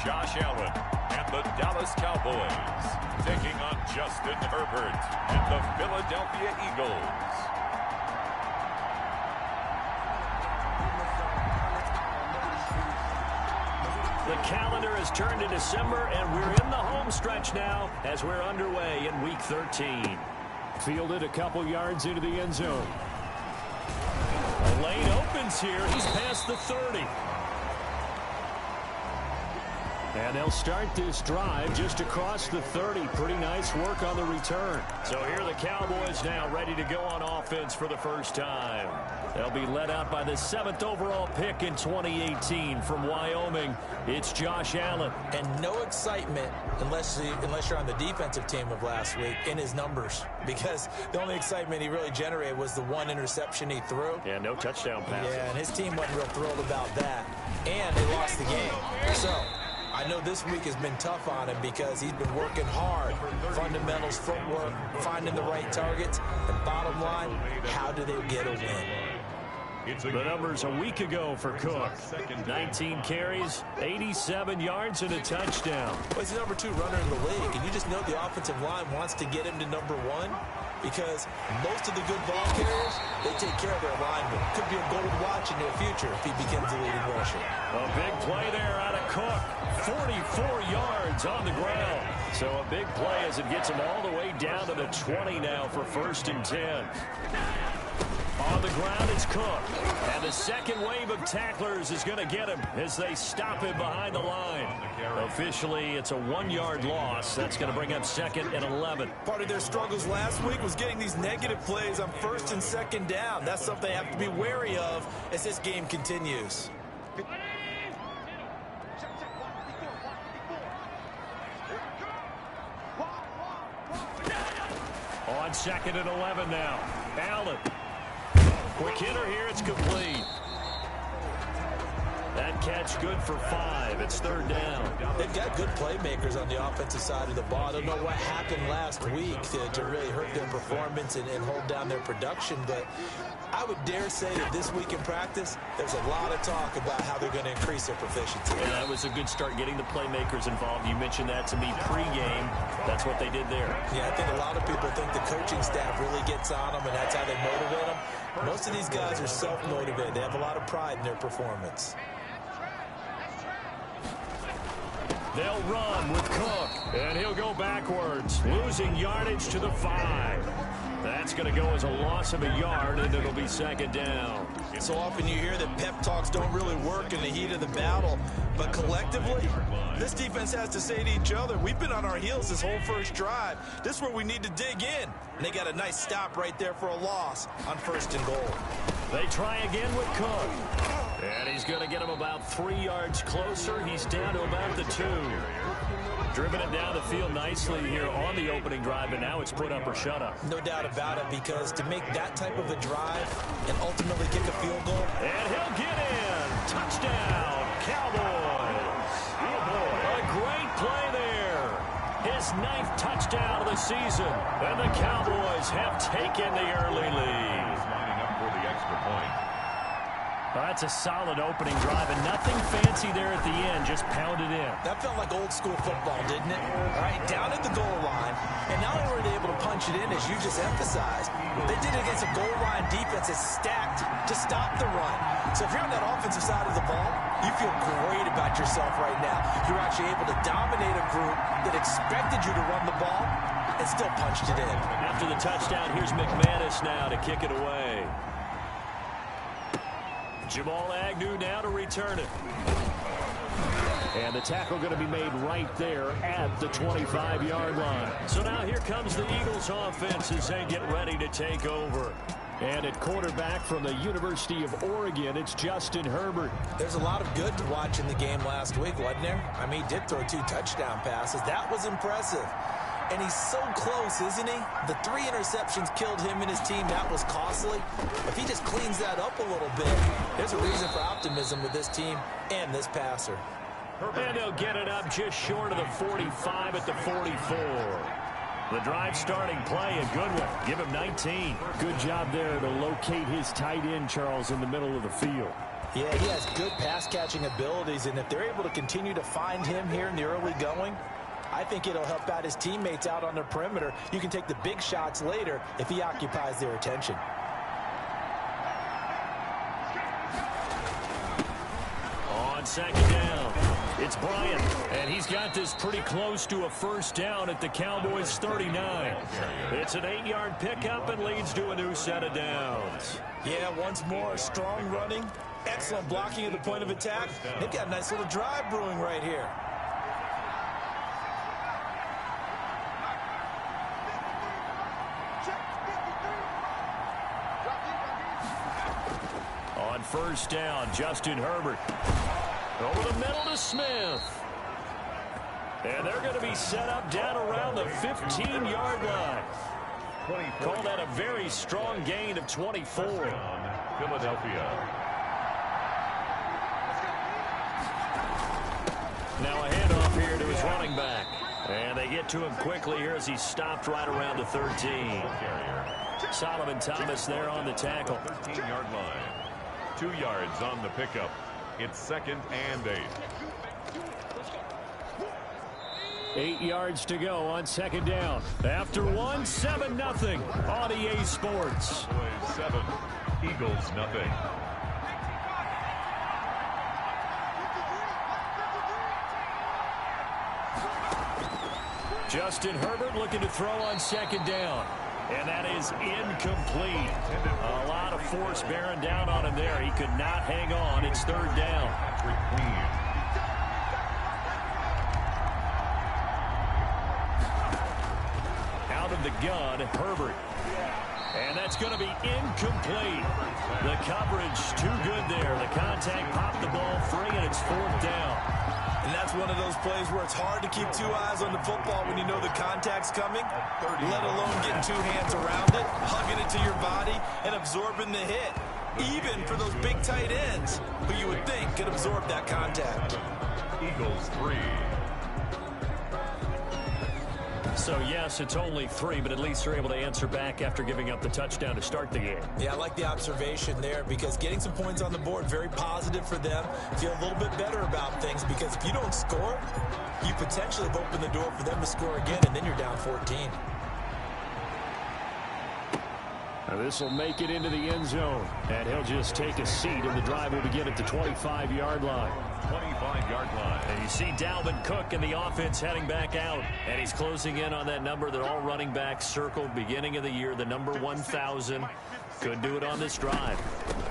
Josh Allen and the Dallas Cowboys taking on Justin Herbert and the Philadelphia Eagles. The calendar has turned to December, and we're in the home stretch now as we're underway in Week 13. Fielded a couple yards into the end zone. A lane opens here. He's past the 30. And they'll start this drive just across the 30. Pretty nice work on the return. So here are the Cowboys now ready to go on offense for the first time. They'll be led out by the 7th overall pick in 2018 from Wyoming. It's Josh Allen. And no excitement unless you're on the defensive team of last week in his numbers. Because the only excitement he really generated was the one interception he threw. Yeah, no touchdown passes. Yeah, and his team wasn't real thrilled about that. And they lost the game. So I know this week has been tough on him because he's been working hard. Fundamentals, footwork, finding the right targets. And bottom line, how do they get a win? The numbers a week ago for Cook. 19 carries, 87 yards, and a touchdown. Well, he's the number 2 runner in the league, and you just know the offensive line wants to get him to number 1 because most of the good ball carriers, they take care of their linemen. Could be a gold watch in their future if he becomes the leading rusher. A big play there out of Cook. 44 yards on the ground. So a big play as it gets him all the way down to the 20 now for 1st and 10. On the ground, it's Cook. And the second wave of tacklers is going to get him as they stop him behind the line. Officially, it's a 1-yard loss. That's going to bring up 2nd and 11. Part of their struggles last week was getting these negative plays on 1st and 2nd down. That's something they have to be wary of as this game continues. On 2nd and 11 now. Allen. Quick hitter here. It's complete. That catch good for 5. It's 3rd down. They've got good playmakers on the offensive side of the ball. I don't know what happened last week to really hurt their performance and hold down their production, but I would dare say that this week in practice, there's a lot of talk about how they're going to increase their proficiency. Yeah, that was a good start getting the playmakers involved. You mentioned that to me pregame. That's what they did there. Yeah, I think a lot of people think the coaching staff really gets on them, and that's how they motivate them. Most of these guys are self-motivated. They have a lot of pride in their performance. They'll run with Cook, and he'll go backwards, losing yardage to the 5. That's going to go as a loss of a yard, and it'll be 2nd down. So often you hear that pep talks don't really work in the heat of the battle, but collectively, this defense has to say to each other, we've been on our heels this whole first drive. This is where we need to dig in. And they got a nice stop right there for a loss on 1st and goal. They try again with Cook. And he's going to get him about 3 yards closer. He's down to about the 2. Driven it down the field nicely here on the opening drive, and now it's put up or shut up. No doubt about it, because to make that type of a drive and ultimately kick a field goal. And he'll get in. Touchdown, Cowboys. A great play there. His 9th touchdown of the season. And the Cowboys have taken the early lead. Lining up for the extra point. Well, that's a solid opening drive, and nothing fancy there at the end, just pounded in. That felt like old school football, didn't it? All right, down at the goal line, and not only were they able to punch it in, as you just emphasized, they did it against a goal line defense that's stacked to stop the run. So if you're on that offensive side of the ball, you feel great about yourself right now. You're actually able to dominate a group that expected you to run the ball and still punched it in. After the touchdown, here's McManus now to kick it away. Jamal Agnew now to return it. And the tackle going to be made right there at the 25-yard line. So now here comes the Eagles offense as they get ready to take over. And at quarterback from the University of Oregon, it's Justin Herbert. There's a lot of good to watch in the game last week, wasn't there? I mean, he did throw 2 touchdown passes. That was impressive. And he's so close, isn't he? The 3 interceptions killed him and his team. That was costly. If he just cleans that up a little bit, there's a reason for optimism with this team and this passer. And they'll get it up just short of the 45 at the 44. The drive starting play, a good one. Give him 19. Good job there to locate his tight end, Charles, in the middle of the field. Yeah, he has good pass-catching abilities, and if they're able to continue to find him here in the early going, I think it'll help out his teammates out on the perimeter. You can take the big shots later if he occupies their attention. On second down, it's Bryant, and he's got this pretty close to a first down at the Cowboys' 39. It's an 8-yard pickup and leads to a new set of downs. Yeah, once more, strong running, excellent blocking at the point of attack. They've got a nice little drive brewing right here. On first down, Justin Herbert. Over the middle to Smith. And they're going to be set up down around the 15-yard line. Call that a very strong gain of 24. Philadelphia. Now a handoff here to his running back. And they get to him quickly here as he stopped right around the 13. Solomon Thomas there on the tackle. 13-yard line. 2 yards on the pickup. It's 2nd and 8. 8 yards to go on second down. After 1, 7-0 on EA Sports. Cowboys 7, Eagles nothing. Justin Herbert looking to throw on second down. And that is incomplete. A lot of force bearing down on him there. He could not hang on. It's third down. Out of the gun, Herbert. And that's going to be incomplete. The coverage too good there. The contact popped the ball free, and it's fourth down. And that's one of those plays where it's hard to keep 2 eyes on the football when you know the contact's coming, let alone getting 2 hands around it, hugging it to your body, and absorbing the hit. Even for those big tight ends, who you would think could absorb that contact. Eagles 3. So, yes, it's only 3, but at least they're able to answer back after giving up the touchdown to start the game. Yeah, I like the observation there because getting some points on the board, very positive for them. Feel a little bit better about things because if you don't score, you potentially have opened the door for them to score again, and then you're down 14. Now this will make it into the end zone, and he'll just take a seat, and the drive will begin at the 25-yard line. 25-yard line. And you see Dalvin Cook in the offense heading back out. And he's closing in on that number that all running backs circled beginning of the year, the number 1,000. Could do it on this drive.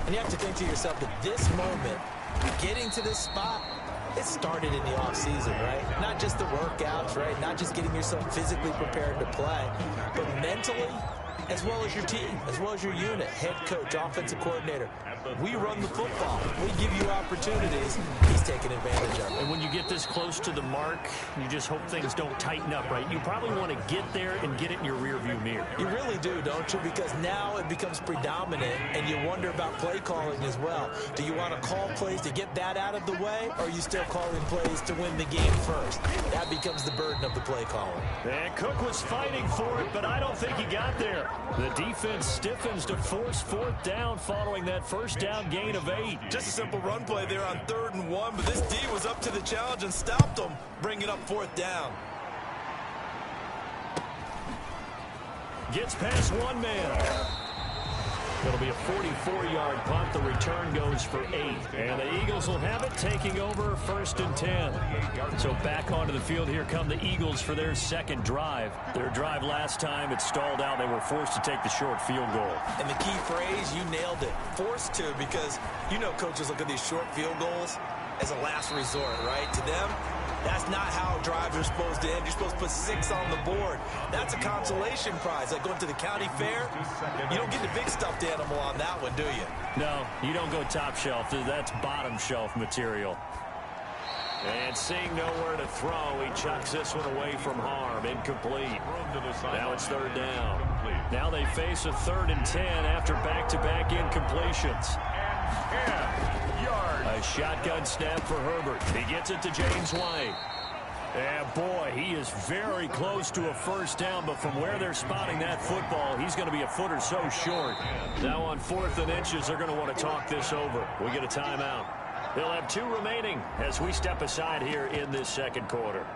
And you have to think to yourself that this moment, getting to this spot, it started in the offseason, right? Not just the workouts, right? Not just getting yourself physically prepared to play, but mentally, as well as your team, as well as your unit, head coach, offensive coordinator. We run the football. We give you opportunities. He's taking advantage of it. And when you get this close to the mark, you just hope things don't tighten up, right? You probably want to get there and get it in your rearview mirror. You really do, don't you? Because now it becomes predominant, and you wonder about play calling as well. Do you want to call plays to get that out of the way, or are you still calling plays to win the game first? That becomes the burden of the play calling. And Cook was fighting for it, but I don't think he got there. The defense stiffens to force fourth down following that first down gain of 8. Just a simple run play there on 3rd and 1, but this D was up to the challenge and stopped them, bringing up 4th down. Gets past one man. It'll be a 44-yard punt. The return goes for 8. And the Eagles will have it, taking over 1st and 10. So back onto the field, here come the Eagles for their second drive. Their drive last time, it stalled out. They were forced to take the short field goal. And the key phrase, you nailed it. Forced to, because you know coaches look at these short field goals as a last resort, right? To them, that's not how drives are supposed to end. You're supposed to put 6 on the board. That's a consolation prize. Like going to the county fair, you don't get the big stuffed animal on that one, do you? No, you don't go top shelf. That's bottom shelf material. And seeing nowhere to throw, he chucks this one away from harm. Incomplete. Now it's 3rd down. Now they face a 3rd and 10 after back-to-back incompletions. A shotgun snap for Herbert. He gets it to James White. And boy, he is very close to a first down, but from where they're spotting that football, he's going to be a foot or so short. Now on 4th and inches, they're going to want to talk this over. We get a timeout. They'll have 2 remaining as we step aside here in this second quarter.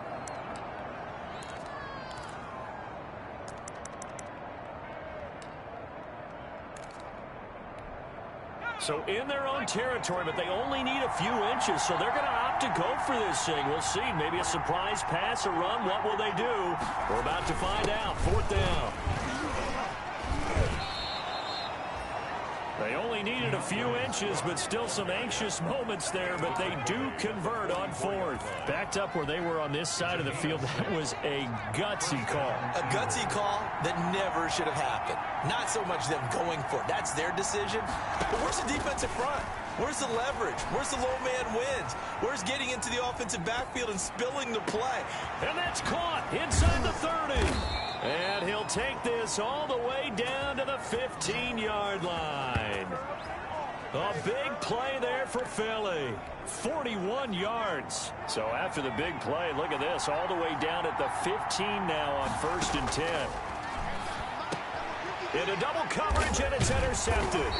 So in their own territory, but they only need a few inches, so they're going to opt to go for this thing. We'll see. Maybe a surprise pass, a run. What will they do? We're about to find out. 4th down. They only needed a few inches, but still some anxious moments there, but they do convert on 4th. Backed up where they were on this side of the field, that was a gutsy call. A gutsy call that never should have happened. Not so much them going for it. That's their decision. But where's the defensive front? Where's the leverage? Where's the low man wins? Where's getting into the offensive backfield and spilling the play? And that's caught inside the 30. And he'll take this all the way down to the 15-yard line. A big play there for Philly. 41 yards. So after the big play, look at this, all the way down at the 15 now on 1st and 10. Into double coverage, and it's intercepted.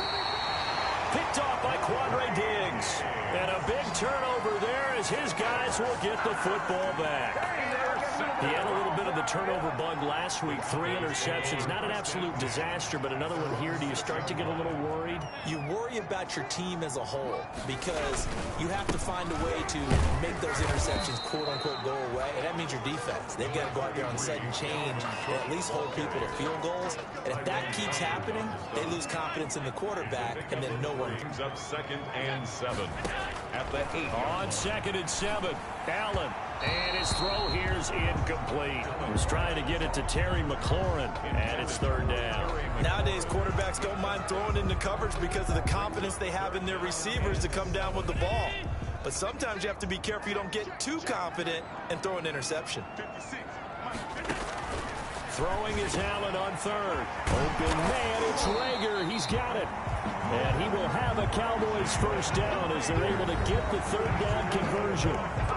Picked off by Quandre Diggs. And a big turnover there as his guys will get the football back. He had a little bit of the turnover bug last week. 3 interceptions. Not an absolute disaster, but another one here. Do you start to get a little worried? You worry about your team as a whole because you have to find a way to make those interceptions, quote-unquote, go away, and that means your defense. They've got to go out there on sudden change and at least hold people to field goals. And if that keeps happening, they lose confidence in the quarterback, and then no one. Brings up 2nd and 7 at the 8. On 2nd and 7, Allen. And his throw here is incomplete. He was trying to get it to Terry McLaurin, and it's 3rd down. Nowadays, quarterbacks don't mind throwing into coverage because of the confidence they have in their receivers to come down with the ball. But sometimes you have to be careful you don't get too confident and throw an interception. Throwing is Allen on 3rd. Open man, it's Rager. He's got it. And he will have a Cowboys first down as they're able to get the 3rd down conversion.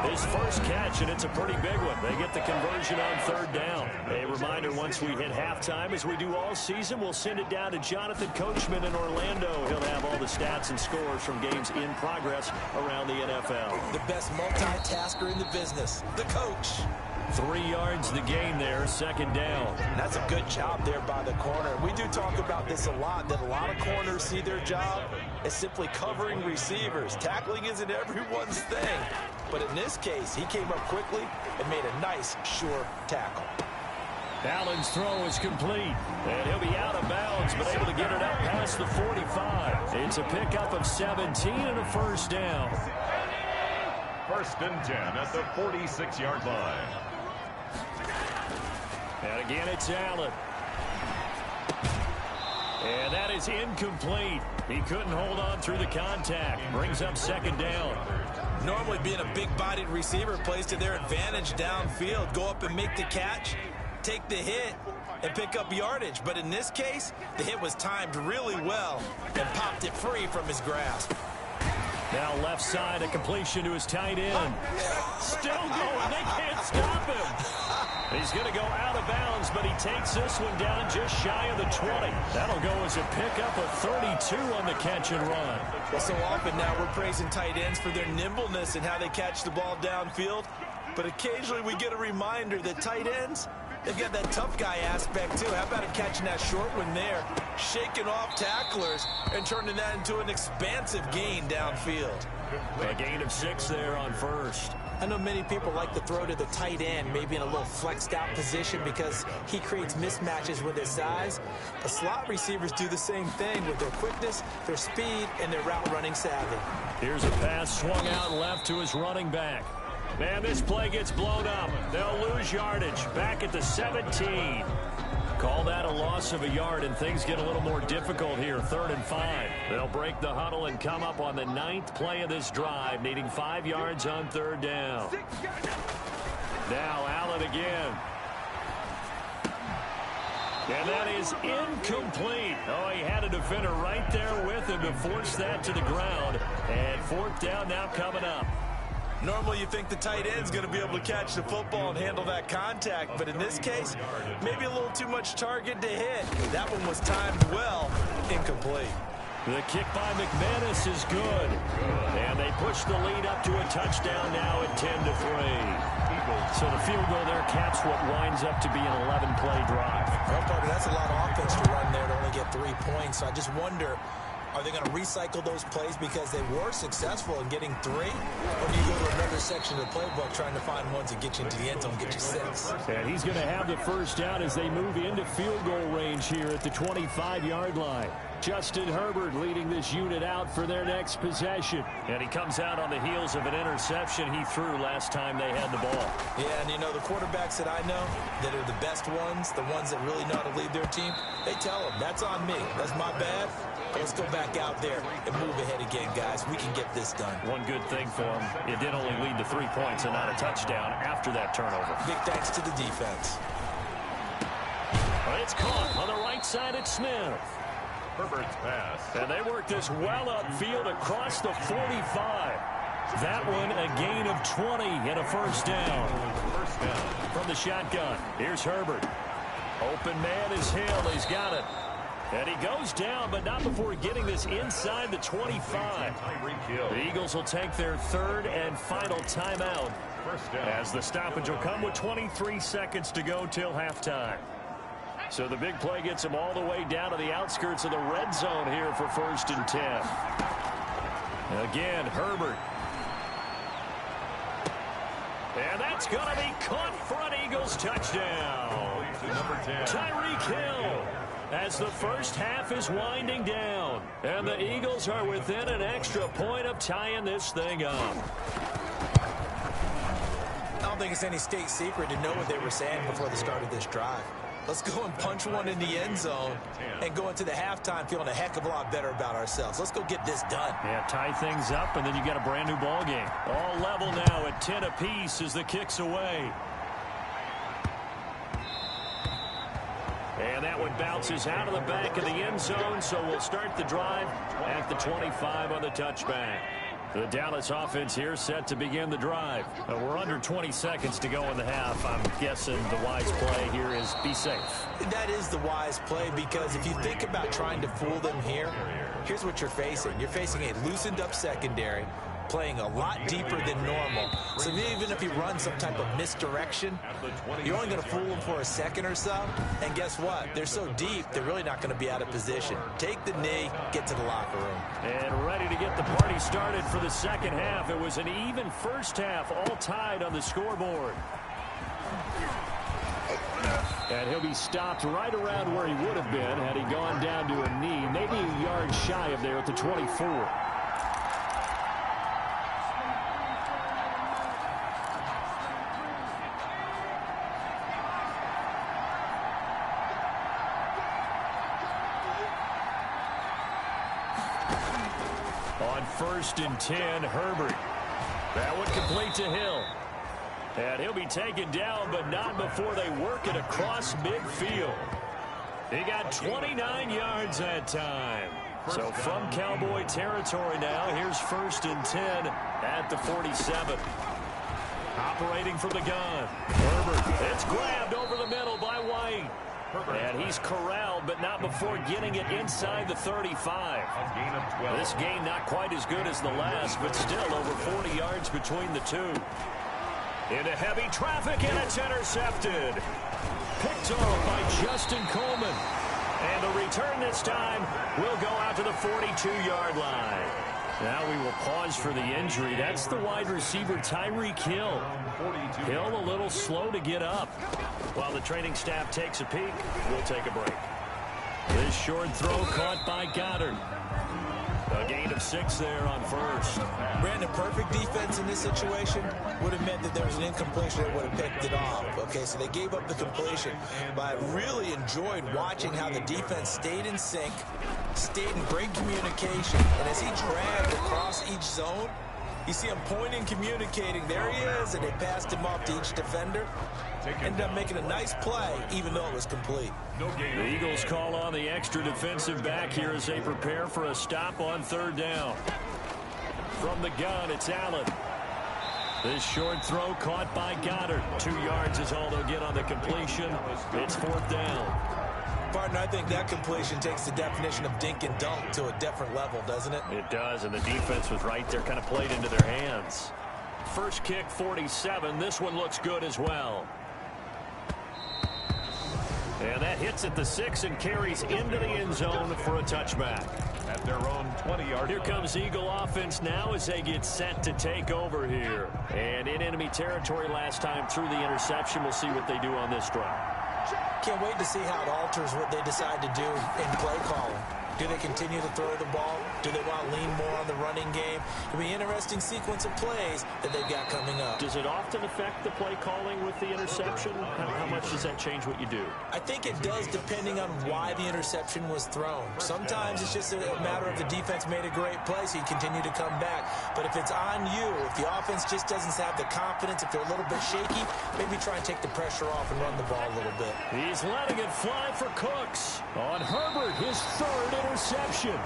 His first catch, and it's a pretty big one. They get the conversion on 3rd down. A reminder, once we hit halftime, as we do all season, we'll send it down to Jonathan Coachman in Orlando. He'll have all the stats and scores from games in progress around the NFL. The best multitasker in the business, the coach. 3 yards the gain there, 2nd down. That's a good job there by the corner. We do talk about this a lot, that a lot of corners see their job as simply covering receivers. Tackling isn't everyone's thing. But in this case, he came up quickly and made a nice, sure tackle. Allen's throw is complete, and he'll be out of bounds, but able to get it up past the 45. It's a pickup of 17 and a first down. 1st and 10 at the 46-yard line. And again, it's Allen. And that is incomplete. He couldn't hold on through the contact. Brings up 2nd down. Normally being a big-bodied receiver plays to their advantage downfield. Go up and make the catch, take the hit, and pick up yardage. But in this case, the hit was timed really well and popped it free from his grasp. Now left side, a completion to his tight end. Still going. They can't stop him. He's going to go out of bounds, but he takes this one down just shy of the 20. That'll go as a pickup of 32 on the catch and run. Well, so often now we're praising tight ends for their nimbleness and how they catch the ball downfield. But occasionally we get a reminder that tight ends, they've got that tough guy aspect too. How about him catching that short one there, shaking off tacklers, and turning that into an expansive gain downfield. A gain of 6 there on 1st. I know many people like to throw to the tight end, maybe in a little flexed out position because he creates mismatches with his size. The slot receivers do the same thing with their quickness, their speed, and their route running savvy. Here's a pass swung out left to his running back. Man, this play gets blown up. They'll lose yardage back at the 17. Call that a loss of a yard, and things get a little more difficult here. 3rd and 5. They'll break the huddle and come up on the 9th play of this drive, needing 5 yards on 3rd down. Now Allen again. And that is incomplete. Oh, he had a defender right there with him to force that to the ground. And 4th down now coming up. Normally you think the tight end's going to be able to catch the football and handle that contact, but in this case, maybe a little too much target to hit. That one was timed well, incomplete. The kick by McManus is good. And they push the lead up to a touchdown now at 10-3. So the field goal there caps what winds up to be an 11-play drive. Well, Parker, that's a lot of offense to run there to only get 3 points. So I just wonder, are they going to recycle those plays because they were successful in getting 3? Or do you go to another section of the playbook trying to find ones that get you into the end zone, get you 6? And he's going to have the first down as they move into field goal range here at the 25-yard line. Justin Herbert leading this unit out for their next possession. And he comes out on the heels of an interception he threw last time they had the ball. Yeah, and you know, the quarterbacks that I know that are the best ones, the ones that really know how to lead their team, they tell them, that's on me. That's my bad. Let's go back out there and move ahead again, guys. We can get this done. One good thing for him, it did only lead to 3 points and not a touchdown after that turnover. Big thanks to the defense. It's caught on the right side at Smith. Herbert's pass. And they work this well upfield across the 45. That one a gain of 20 and a first down. First down. From the shotgun, here's Herbert. Open man is Hill. He's got it. And he goes down, but not before getting this inside the 25. The Eagles will take their third and final timeout as the stoppage will come with 23 seconds to go till halftime. So the big play gets them all the way down to the outskirts of the red zone here for 1st and 10. Again, Herbert. And that's going to be caught for an Eagles touchdown. Number 10. Tyreek Hill. As the first half is winding down. And the Eagles are within an extra point of tying this thing up. I don't think it's any state secret to know what they were saying before the start of this drive. Let's go and punch one in the end zone and go into the halftime feeling a heck of a lot better about ourselves. Let's go get this done. Yeah, tie things up, and then you got a brand new ball game. All level now at 10 apiece as the kick's away. And that one bounces out of the back of the end zone, so we'll start the drive at the 25 on the touchback. The Dallas offense here set to begin the drive. We're under 20 seconds to go in the half. I'm guessing the wise play here is be safe. That is the wise play, because if you think about trying to fool them here, here's what you're facing. You're facing a loosened up secondary, playing a lot deeper than normal. So even if you run some type of misdirection, you're only going to fool them for a second or so. And guess what? They're so deep, they're really not going to be out of position. Take the knee, get to the locker room. And ready to get the party started for the second half. It was an even first half, all tied on the scoreboard. And he'll be stopped right around where he would have been had he gone down to a knee, maybe a yard shy of there at the 24. On 1st and 10, Herbert. That one complete to Hill. And he'll be taken down, but not before they work it across midfield. He got 29 yards that time. So from Cowboy territory now, here's 1st and 10 at the 47. Operating from the gun. Herbert, it's grabbed over the middle by White. And he's corralled, but not before getting it inside the 35. This gain not quite as good as the last, but still over 40 yards between the two. Into heavy traffic, and it's intercepted. Picked off by Justin Coleman. And the return this time will go out to the 42-yard line. Now we will pause for the injury. That's the wide receiver, Tyreek Hill. Hill a little slow to get up. While the training staff takes a peek, we'll take a break. This short throw caught by Goddard. A gain of 6 there on 1st. Brandon, perfect defense in this situation would have meant that there was an incompletion that would have picked it off. Okay, so they gave up the completion. But I really enjoyed watching how the defense stayed in sync, stayed in great communication. And as he dragged across each zone, you see him pointing, communicating. There he is, and they passed him off to each defender. Ended up making a nice play, even though it was complete. The Eagles call on the extra defensive back here as they prepare for a stop on 3rd down. From the gun, it's Allen. This short throw caught by Goddard. 2 yards is all they'll get on the completion. It's 4th down. Partner, I think that completion takes the definition of dink and dunk to a different level, doesn't it? It does, and the defense was right there, kind of played into their hands. First kick, 47. This one looks good as well. And that hits at the 6 and carries into the end zone for a touchback. At their own 20-yard Here comes Eagle offense now as they get set to take over here. And in enemy territory last time through the interception. We'll see what they do on this drive. Can't wait to see how it alters what they decide to do in play calling. Do they continue to throw the ball? Do they want to lean more on the running game? It'll be an interesting sequence of plays that they've got coming up. Does it often affect the play calling with the interception? How much does that change what you do? I think it does depending on why the interception was thrown. Sometimes it's just a matter of the defense made a great play, so you continue to come back. But if it's on you, if the offense just doesn't have the confidence, if they're a little bit shaky, maybe try and take the pressure off and run the ball a little bit. He's letting it fly for Cooks. On Herbert, his 3rd interception.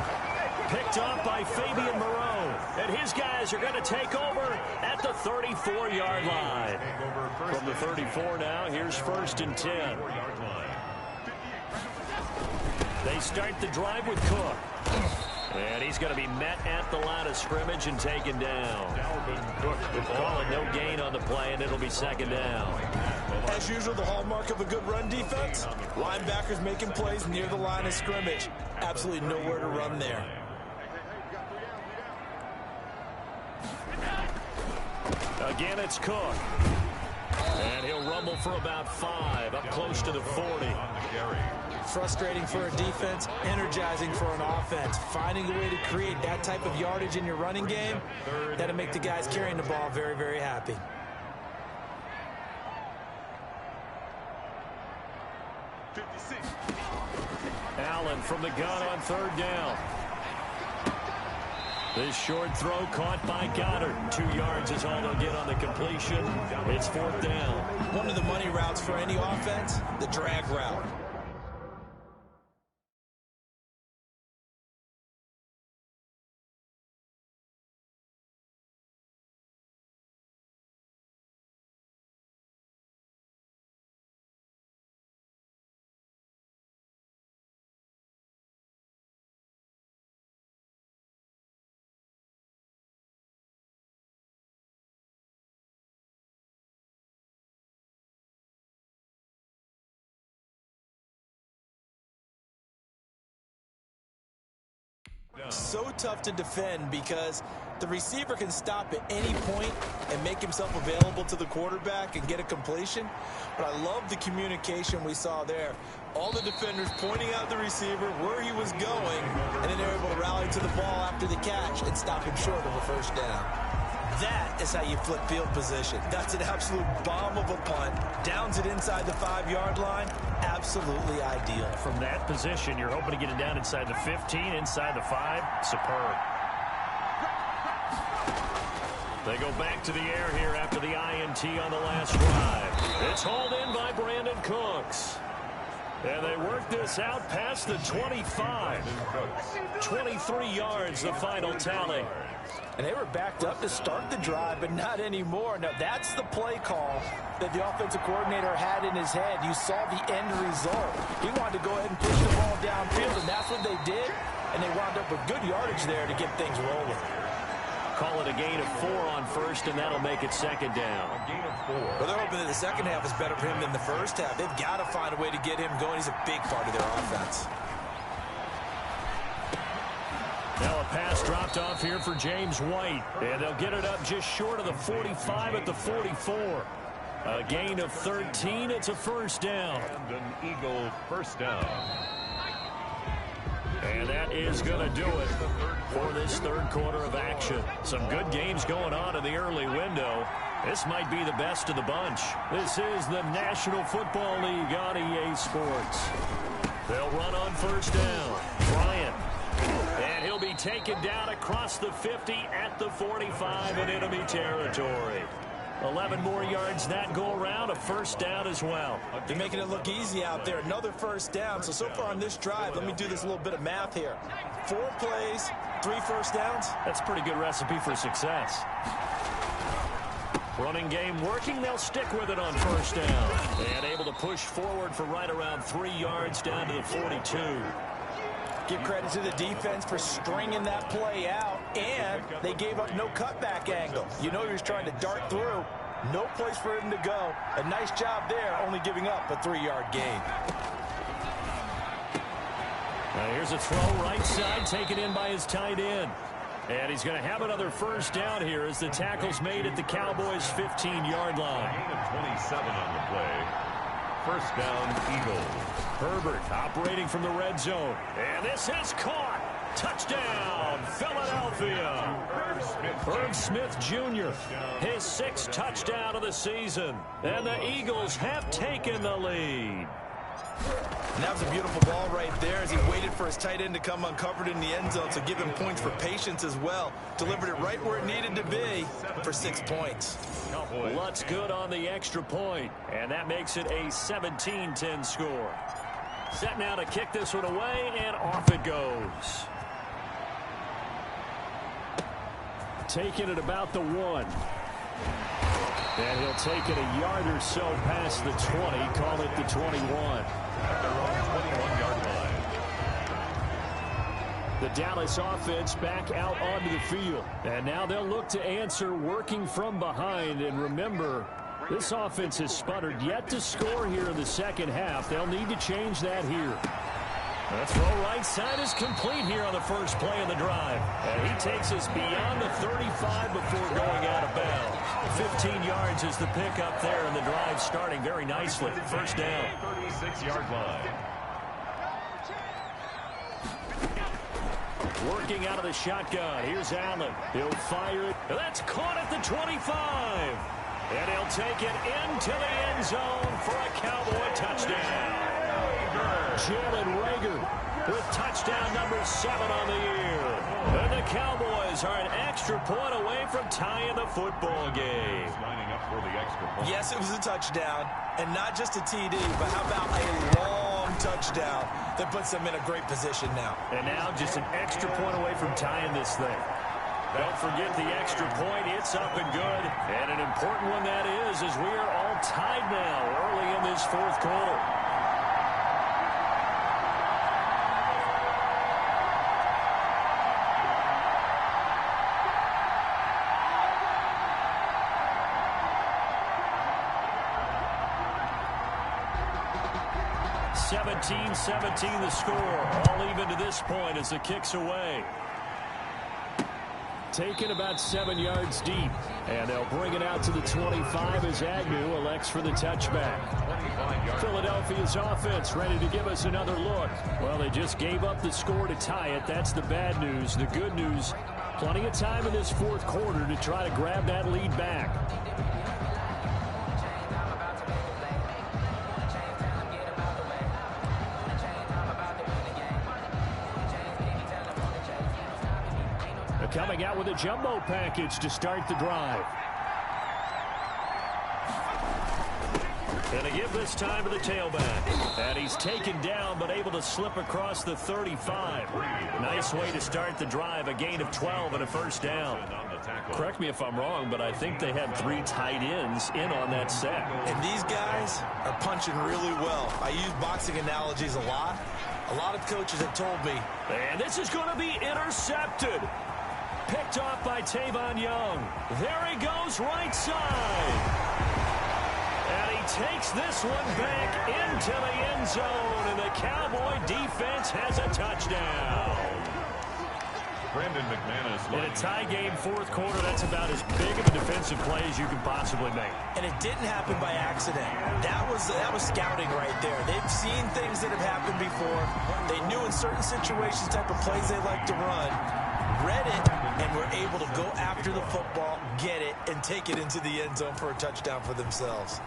Picked up by Fabian Moreau. And his guys are going to take over at the 34-yard line. From the 34 now, here's 1st and 10. They start the drive with Cook. And he's going to be met at the line of scrimmage and taken down. Call it no gain on the play, and it'll be 2nd down. As usual, the hallmark of a good run defense, linebackers making plays near the line of scrimmage. Absolutely nowhere to run there. Again, it's Cook. And he'll rumble for about 5, up close to the 40. Frustrating for a defense, energizing for an offense. Finding a way to create that type of yardage in your running game, that'll make the guys carrying the ball very, very happy. Allen from the gun on 3rd down. This short throw caught by Goddard. 2 yards is all they'll get on the completion. It's 4th down. One of the money routes for any offense, the drag route. So tough to defend because the receiver can stop at any point and make himself available to the quarterback and get a completion. But I love the communication we saw there. All the defenders pointing out the receiver where he was going, and then they're able to rally to the ball after the catch and stop him short of a 1st down. That is how you flip field position. That's an absolute bomb of a punt. Downs it inside the 5-yard line. Absolutely ideal. From that position, you're hoping to get it down inside the 15, inside the 5. Superb. They go back to the air here after the INT on the last drive. It's hauled in by Brandon Cooks. And they work this out past the 25. 23 yards, the final tally. And they were backed up to start the drive, but not anymore. Now, that's the play call that the offensive coordinator had in his head. You saw the end result. He wanted to go ahead and push the ball downfield, and that's what they did. And they wound up with good yardage there to get things rolling. Call it a gain of 4 on 1st, and that'll make it 2nd down. A gain of 4. Well, they're hoping that the second half is better for him than the first half. They've got to find a way to get him going. He's a big part of their offense. Now a pass dropped off here for James White. And they'll get it up just short of the 45 at the 44. A gain of 13. It's a 1st down. And an Eagle 1st down. And that is going to do it for this 3rd quarter of action. Some good games going on in the early window. This might be the best of the bunch. This is the National Football League on EA Sports. They'll run on 1st down. Bryant. And he'll be taken down across the 50 at the 45 in enemy territory. 11 more yards that go around, a 1st down as well. They're making it look easy out there. Another 1st down. So far on this drive, let me do this little bit of math here. 4 plays, 3 1st downs. That's a pretty good recipe for success. Running game working. They'll stick with it on first down. And able to push forward for right around 3 yards down to the 42. Give credit to the defense for stringing that play out, and they gave up no cutback angle. You know he was trying to dart through. No place for him to go. A nice job there, only giving up a 3-yard gain. Now here's a throw right side, taken in by his tight end. And he's going to have another first down here as the tackle's made at the Cowboys' 15-yard line. Gain of 27 on the play. First down, Eagles. Herbert operating from the red zone. And this is caught. Touchdown, Philadelphia. Herb Smith Jr., his 6th touchdown of the season. And the Eagles have taken the lead. And that was a beautiful ball right there as he waited for his tight end to come uncovered in the end zone, so give him points for patience as well. Delivered it right where it needed to be for 6 points. Lutz good on the extra point, and that makes it a 17-10 score. Set now to kick this one away, and off it goes. Taking it about the 1. And he'll take it a yard or so past the 20, call it the 21. At their own 21-yard line. The Dallas offense back out onto the field. And now they'll look to answer working from behind. And remember, this offense has sputtered yet to score here in the second half. They'll need to change that here. The throw right side is complete here on the first play of the drive. And he takes us beyond the 35 before going out of bounds. 15 yards is the pickup there, and the drive starting very nicely. First down. 36-yard line. Working out of the shotgun. Here's Allen. He'll fire it. That's caught at the 25. And he'll take it into the end zone for a Cowboy touchdown. Jalen Reagor with touchdown number 7 on the year. And the Cowboys are an extra point away from tying the football game. Lining up for the extra point. Yes, it was a touchdown, and not just a TD, but how about a long touchdown that puts them in a great position now. And now just an extra point away from tying this thing. Don't forget the extra point. It's up and good. And an important one that is, as we are all tied now early in this fourth quarter. (17-17) the score. All even to this point as the kick's away. Taken about 7 yards deep. And they'll bring it out to the 25 as Agnew elects for the touchback. Philadelphia's offense ready to give us another look. Well, they just gave up the score to tie it. That's the bad news. The good news, plenty of time in this fourth quarter to try to grab that lead back. Coming out with a jumbo package to start the drive. And to give this time to the tailback. And he's taken down but able to slip across the 35. Nice way to start the drive. A gain of 12 and a first down. Correct me if I'm wrong, but I think they had 3 tight ends in on that set. And these guys are punching really well. I use boxing analogies a lot. A lot of coaches have told me. And this is going to be intercepted. Picked off by Tavon Young. There he goes right side. And he takes this one back into the end zone. And the Cowboy defense has a touchdown. Brandon McManus. In a tie game fourth quarter, that's about as big of a defensive play as you can possibly make. And it didn't happen by accident. That was scouting right there. They've seen things that have happened before. They knew in certain situations type of plays they like to run. Read it, and were able to go after the football, get it, and take it into the end zone for a touchdown for themselves.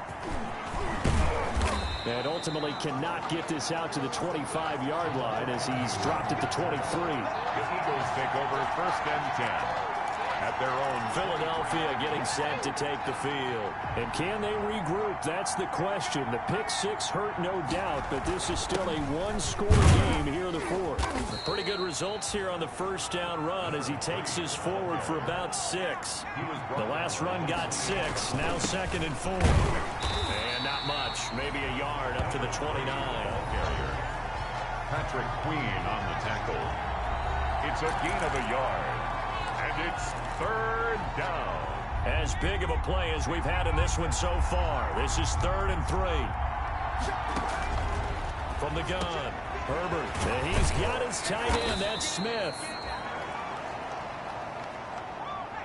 And ultimately cannot get this out to the 25-yard line as he's dropped at the 23. The Eagles take over first and 10 at their own. Philadelphia getting set to take the field. And can they regroup? That's the question. The pick six hurt, no doubt, but this is still a one-score game here in the fourth. Pretty good results here on the first down run as he takes us forward for about 6. The last run got 6, now 2nd and 4. And not much, maybe a yard up to the 29. Patrick Queen on the tackle. It's a gain of a yard. And it's 3rd down. As big of a play as we've had in this one so far. This is 3rd and 3. From the gun, Herbert. And he's got his tight end. That's Smith.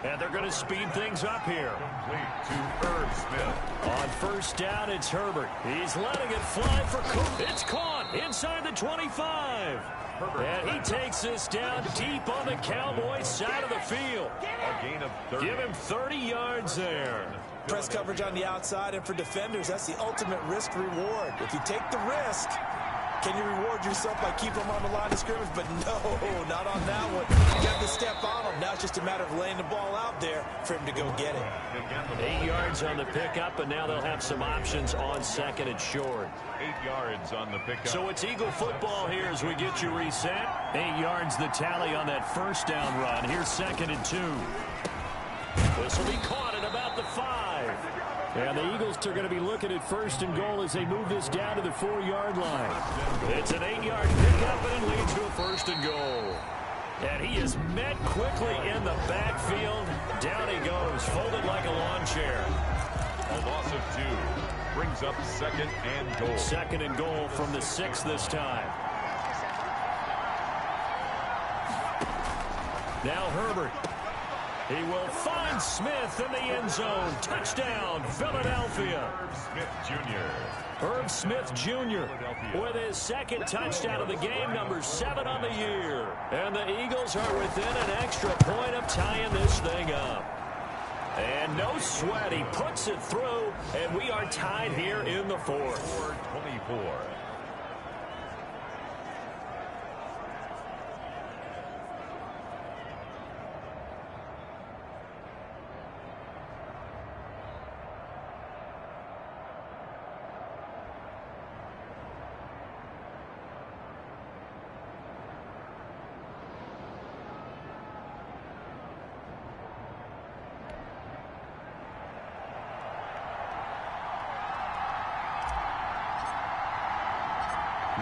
And they're going to speed things up here. Complete to Irv Smith. On first down, it's Herbert. He's letting it fly for Cook. It's caught inside the 25. And he takes this down deep on the Cowboys side of the field. A gain of 30. Give him 30 yards there. Press coverage on the outside, and for defenders, that's the ultimate risk-reward. If you take the risk, can you reward yourself by keeping them on the line of scrimmage? But no, not on that one. You got to step on them. Now it's just a matter of laying the ball out there for him to go get it. 8 yards on the pickup, and now they'll have some options on 2nd and short. 8 yards on the pickup. So it's Eagle football here as we get you reset. 8 yards the tally on that first down run. Here's 2nd and 2. This will be caught at about the 5. And the Eagles are going to be looking at 1st and goal as they move this down to the 4-yard line. It's an 8-yard pickup, and it leads to a 1st and goal. And he is met quickly in the backfield. Down he goes, folded like a lawn chair. A loss of 2 brings up 2nd and goal. 2nd and goal from the 6 this time. Now Herbert. He will find Smith in the end zone. Touchdown, Philadelphia. Irv Smith Jr. Irv Smith Jr. with his 2nd touchdown of the game, number 7 on the year. And the Eagles are within an extra point of tying this thing up. And no sweat, he puts it through, and we are tied here in the 4th. 24.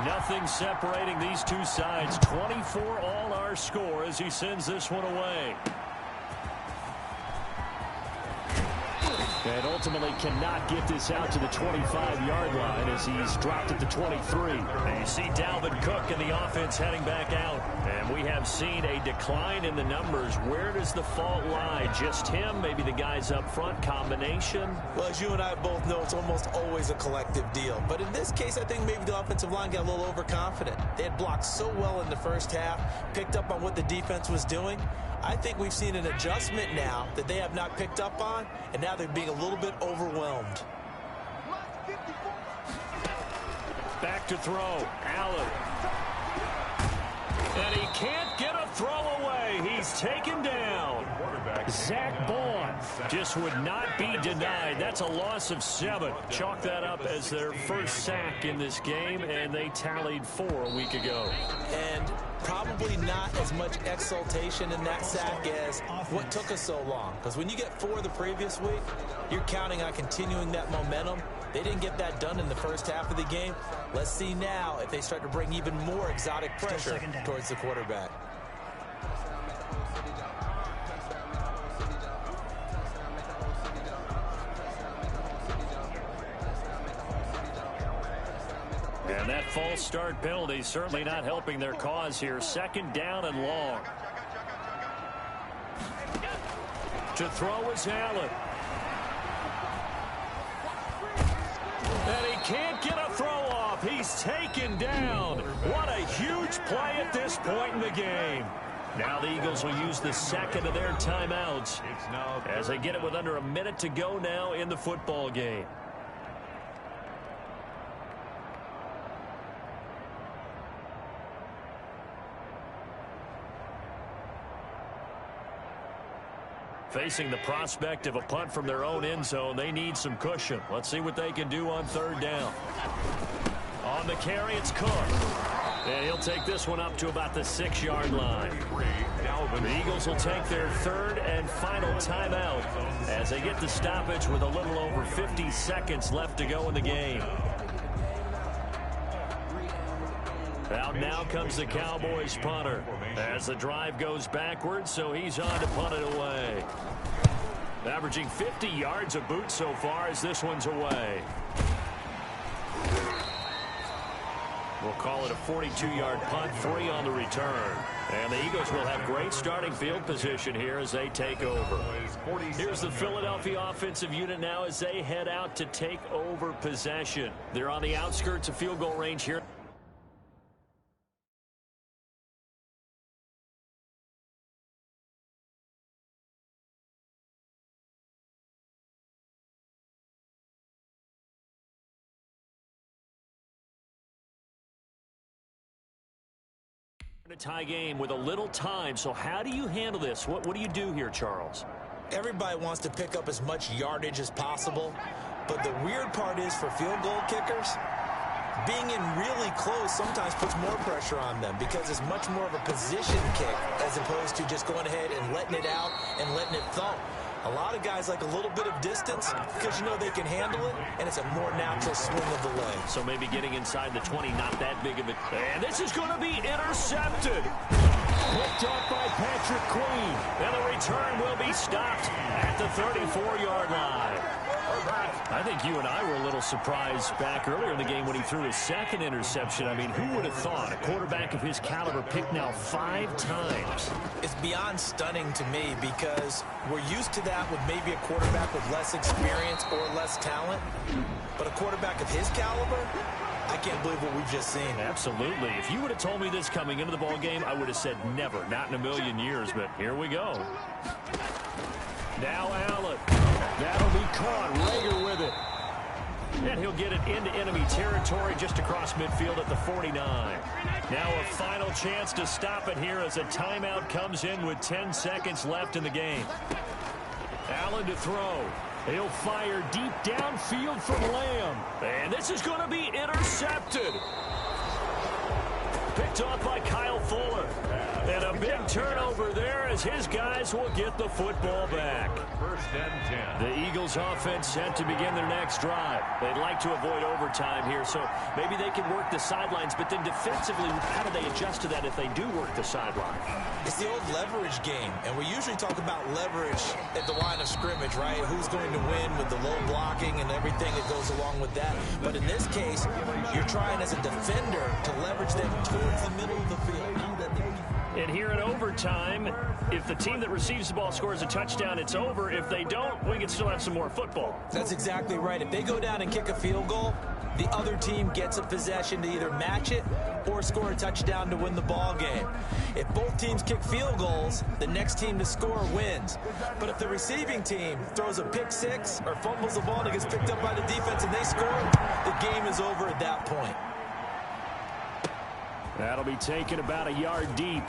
Nothing separating these two sides. 24 all our score as he sends this one away. And ultimately cannot get this out to the 25-yard line as he's dropped at the 23. And you see Dalvin Cook and the offense heading back out. And we have seen a decline in the numbers. Where does the fault lie? Just him? Maybe the guys up front? Combination? Well, as you and I both know, it's almost always a collective deal. But in this case, I think maybe the offensive line got a little overconfident. They had blocked so well in the first half, picked up on what the defense was doing. I think we've seen an adjustment now that they have not picked up on, and now they're being a little bit overwhelmed. Back to throw. Allen. And he can't get a throw away. He's taken down. Zach Bond just would not be denied. That's a loss of 7. Chalk that up as their first sack in this game, and they tallied 4 a week ago. And probably not as much exultation in that sack as what took us so long. Because when you get 4 the previous week, you're counting on continuing that momentum. They didn't get that done in the first half of the game. Let's see now if they start to bring even more exotic pressure towards the quarterback. And that false start penalty certainly not helping their cause here. 2nd down and long. To throw is Allen. And he can't get a throw off. He's taken down. What a huge play at this point in the game. Now the Eagles will use the 2nd of their timeouts as they get it with under a minute to go now in the football game. Facing the prospect of a punt from their own end zone, they need some cushion. Let's see what they can do on third down. On the carry, it's Cook. And he'll take this one up to about the 6-yard line. The Eagles will take their third and final timeout as they get the stoppage with a little over 50 seconds left to go in the game. Out now comes the Cowboys punter as the drive goes backwards, so he's on to punt it away. Averaging 50 yards a boot so far as this one's away. We'll call it a 42-yard punt, 3 on the return. And the Eagles will have great starting field position here as they take over. Here's the Philadelphia offensive unit now as they head out to take over possession. They're on the outskirts of field goal range here. A tie game with a little time, so how do you handle this? What do you do here, Charles? Everybody wants to pick up as much yardage as possible, but the weird part is for field goal kickers, being in really close sometimes puts more pressure on them because it's much more of a position kick as opposed to just going ahead and letting it out and letting it thump. A lot of guys like a little bit of distance because you know they can handle it, and it's a more natural swing of the leg. So maybe getting inside the 20, not that big of a... And this is going to be intercepted. Picked off by Patrick Queen. And the return will be stopped at the 34-yard line. I think you and I were a little surprised back earlier in the game when he threw his second interception. I mean, who would have thought a quarterback of his caliber picked now 5 times? It's beyond stunning to me because we're used to that with maybe a quarterback with less experience or less talent. But a quarterback of his caliber, I can't believe what we've just seen. Absolutely. If you would have told me this coming into the ball game, I would have said never, not in a million years. But here we go. Now Allen. That'll be caught. Rager with it. And he'll get it into enemy territory just across midfield at the 49. Now a final chance to stop it here as a timeout comes in with 10 seconds left in the game. Allen to throw. He'll fire deep downfield from Lamb. And this is going to be intercepted. Picked off by Kyle Fuller. And a big turnover there as his guys will get the football back. First and 10. The Eagles offense set to begin their next drive. They'd like to avoid overtime here, so maybe they can work the sidelines, but then defensively, how do they adjust to that if they do work the sideline? It's the old leverage game, and we usually talk about leverage at the line of scrimmage, right? Who's going to win with the low blocking and everything that goes along with that. But in this case, you're trying as a defender to leverage them towards the middle of the field. And here in overtime, if the team that receives the ball scores a touchdown, it's over. If they don't, we can still have some more football. That's exactly right. If they go down and kick a field goal, the other team gets a possession to either match it or score a touchdown to win the ball game. If both teams kick field goals, the next team to score wins. But if the receiving team throws a pick six or fumbles the ball and it gets picked up by the defense and they score, the game is over at that point. That'll be taken about a yard deep.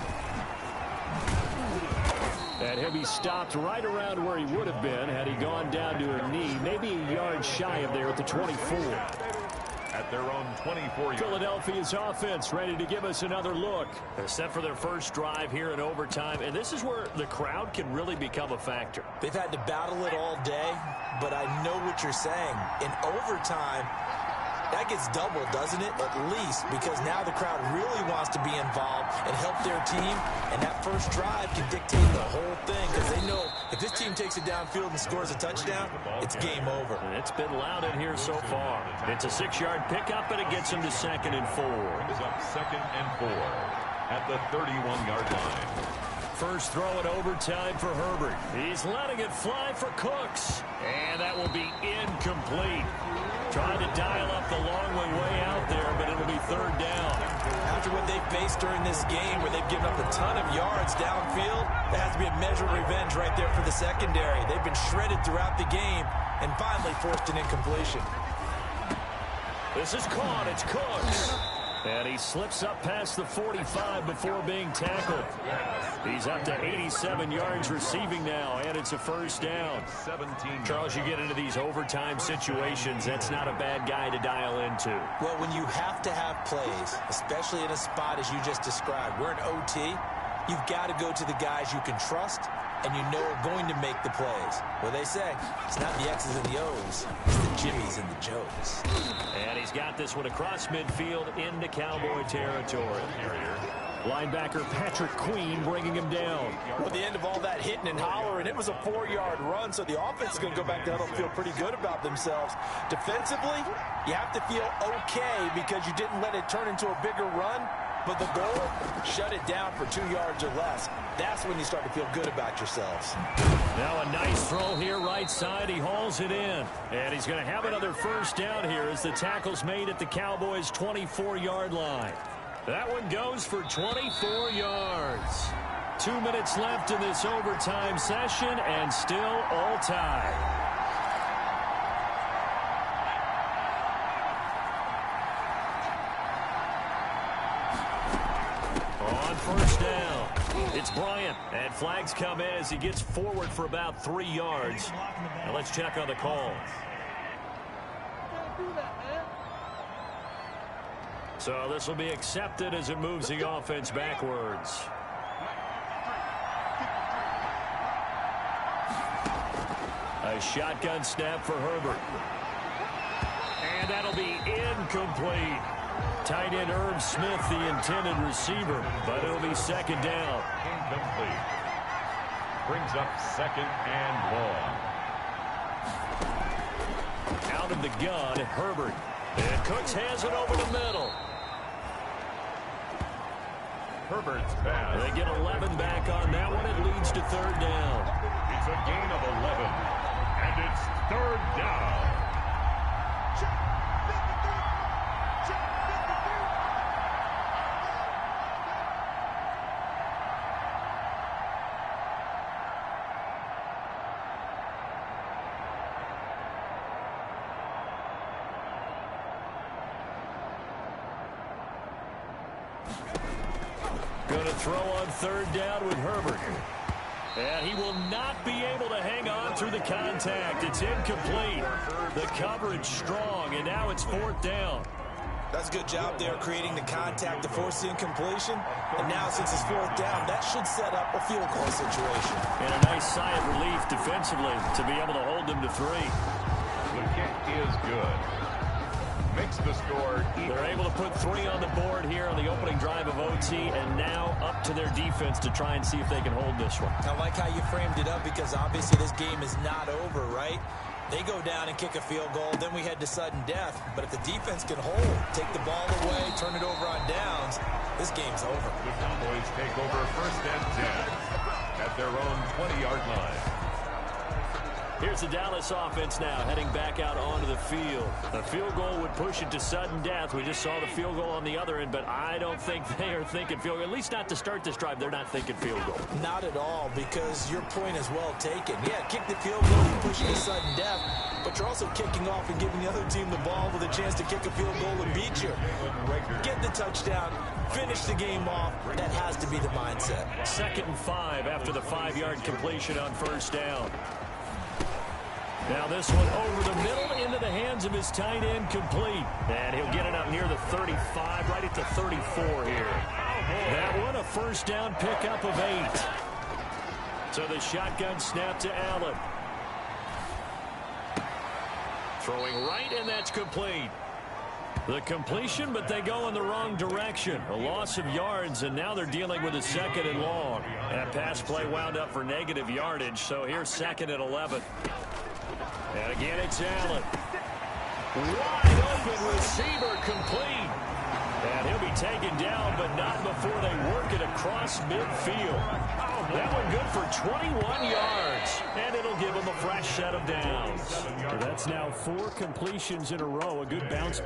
And he'll be stopped right around where he would have been had he gone down to a knee, maybe a yard shy of there at the 24. At their own 24-yard. Philadelphia's offense ready to give us another look. They're set for their first drive here in overtime, and this is where the crowd can really become a factor. They've had to battle it all day, but I know what you're saying. In overtime, that gets doubled, doesn't it? At least, because now the crowd really wants to be involved and help their team, and that first drive can dictate the whole thing because they know if this team takes it downfield and scores a touchdown, it's game over. And it's been loud in here so far. It's a 6-yard pickup, and it gets them to 2nd and 4. Brings up 2nd and 4 at the 31-yard line. First throw in overtime for Herbert. He's letting it fly for Cooks. And that will be incomplete. Trying to dial up the long one way out there, but it'll be 3rd down. After what they've faced during this game where they've given up a ton of yards downfield, there has to be a measure of revenge right there for the secondary. They've been shredded throughout the game and finally forced an incompletion. This is caught. It's Cooks. And he slips up past the 45 before being tackled. He's up to 87 yards receiving now, and it's a first down. 17. Charles, you get into these overtime situations, that's not a bad guy to dial into. Well, when you have to have plays, especially in a spot as you just described, we're in OT, you've got to go to the guys you can trust and you know are going to make the plays. Well, they say it's not the X's and the O's, it's the Jimmies and the Joes. And he's got this one across midfield into Cowboy territory. Linebacker Patrick Queen bringing him down. Well, at the end of all that hitting and hollering, it was a 4-yard run, so the offense is going to go back down and feel pretty good about themselves. Defensively, you have to feel okay because you didn't let it turn into a bigger run, but the goal, shut it down for 2 yards or less. That's when you start to feel good about yourselves. Now a nice throw here right side. He hauls it in. And he's going to have another first down here as the tackle's made at the Cowboys' 24-yard line. That one goes for 24 yards. 2 minutes left in this overtime session and still all tied. First down. It's Bryant, and flags come in as he gets forward for about 3 yards. Now let's check on the call. So this will be accepted as it moves the offense backwards. A shotgun snap for Herbert. And that'll be incomplete. Tight end Irv Smith, the intended receiver, but it'll be second down. Incomplete. Brings up second and long. Out of the gun, Herbert. And Cooks has it over the middle. Herbert's pass. They get 11 back on that one. It leads to third down. It's a gain of 11. And it's third down. Going to throw on third down with Herbert. And he will not be able to hang on through the contact. It's incomplete. The coverage strong, and now it's fourth down. That's a good job there creating the contact to force the incompletion. And now since it's fourth down, that should set up a field goal situation. And a nice sigh of relief defensively to be able to hold them to 3. The kick is good. Makes the score equal. They're able to put 3 on the board here on the opening drive of OT, and now up to their defense to try and see if they can hold this one. I like how you framed it up because obviously this game is not over, right? They go down and kick a field goal, then we head to sudden death. But if the defense can hold, take the ball away, turn it over on downs, this game's over. The Cowboys take over first and 10 at their own 20-yard line. Here's the Dallas offense now heading back out onto the field. A field goal would push it to sudden death. We just saw the field goal on the other end, but I don't think they are thinking field goal. At least not to start this drive. They're not thinking field goal. Not at all, because your point is well taken. Yeah, kick the field goal and push it to sudden death, but you're also kicking off and giving the other team the ball with a chance to kick a field goal and beat you. Get the touchdown, finish the game off. That has to be the mindset. 2nd and 5 after the 5-yard completion on first down. Now this one over the middle into the hands of his tight end, complete. And he'll get it up near the 35, right at the 34 here. That one a first down pickup of 8. So the shotgun snap to Allen. Throwing right, and that's complete. The completion, but they go in the wrong direction. A loss of yards, and now they're dealing with a 2nd and long. That pass play wound up for negative yardage, so here's 2nd and 11. And again, it's Allen. Wide open receiver, complete. And he'll be taken down, but not before they work it across midfield. That one good for 21 yards. And it'll give them a fresh set of downs. So that's now 4 completions in a row. A good bounce.